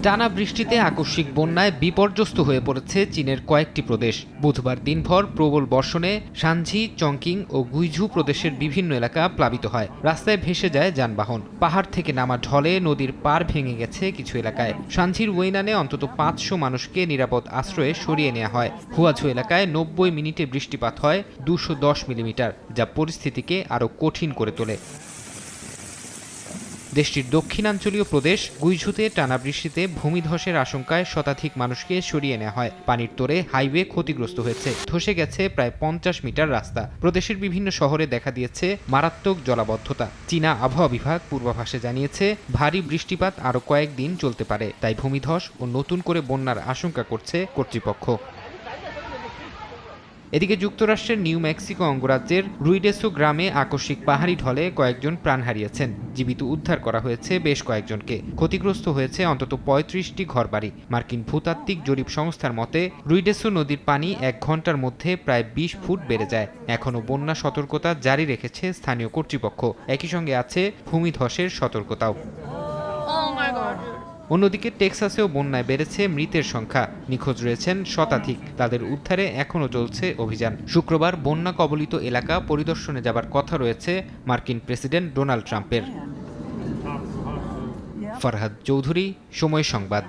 টানা বৃষ্টিতে আকস্মিক বন্যায় বিপর্যস্ত হয়ে পড়েছে চীনের কয়েকটি প্রদেশ। বুধবার দিনভর প্রবল বর্ষণে শানঝি, চংকিং ও গুইঝু প্রদেশের বিভিন্ন এলাকা প্লাবিত হয়। রাস্তায় ভেসে যায় যানবাহন। পাহাড় থেকে নামা ঢলে নদীর পাড় ভেঙে গেছে কিছু এলাকায়। শানঝির ওয়েনানে অন্তত 500 মানুষকে নিরাপদ আশ্রয়ে সরিয়ে নেওয়া হয়। হুয়াঝু এলাকায় 90 মিনিটে বৃষ্টিপাত হয় 210 মিলিমিটার, যা পরিস্থিতিকে আরও কঠিন করে তোলে। দেশটির দক্ষিণাঞ্চলীয় প্রদেশ গুইঝুতে টানা বৃষ্টিতে ভূমিধসের আশঙ্কায় শতাধিক মানুষকে সরিয়ে নেওয়া হয়। পানির তোড়ে হাইওয়ে ক্ষতিগ্রস্ত হয়েছে, ধসে গেছে প্রায় 50 মিটার রাস্তা। প্রদেশের বিভিন্ন শহরে দেখা দিয়েছে মারাত্মক জলাবদ্ধতা। চীনা আবহাওয়া বিভাগ পূর্বাভাসে জানিয়েছে ভারী বৃষ্টিপাত আরও কয়েকদিন চলতে পারে, তাই ভূমিধস ও নতুন করে বন্যার আশঙ্কা করছে কর্তৃপক্ষ। এদিকে যুক্তরাষ্ট্রের নিউ মেক্সিকো অঙ্গরাজ্যের রুইডেসো গ্রামে আকস্মিক পাহাড়ি ঢলে কয়েকজন প্রাণ হারিয়েছেন। জীবিত উদ্ধার করা হয়েছে বেশ কয়েকজনকে। ক্ষতিগ্রস্ত হয়েছে অন্তত 35টি ঘরবাড়ি। মার্কিন ভূতাত্ত্বিক জরিপ সংস্থার মতে রুইডেসো নদীর পানি 1 ঘন্টার মধ্যে প্রায় 20 ফুট বেড়ে যায়। এখনও বন্যা সতর্কতা জারি রেখেছে স্থানীয় কর্তৃপক্ষ। একই সঙ্গে আছে ভূমিধসের সতর্কতাও। অন্যদিকে টেক্সাসেও বন্যায় বেড়েছে মৃতের সংখ্যা। নিখোঁজ রয়েছেন শতাধিক। তাদের উদ্ধারে এখনও চলছে অভিযান। শুক্রবার বন্যা কবলিত এলাকা পরিদর্শনে যাবার কথা রয়েছে মার্কিন প্রেসিডেন্ট ডোনাল্ড ট্রাম্পের। ফরহাদ চৌধুরী, সময় সংবাদ।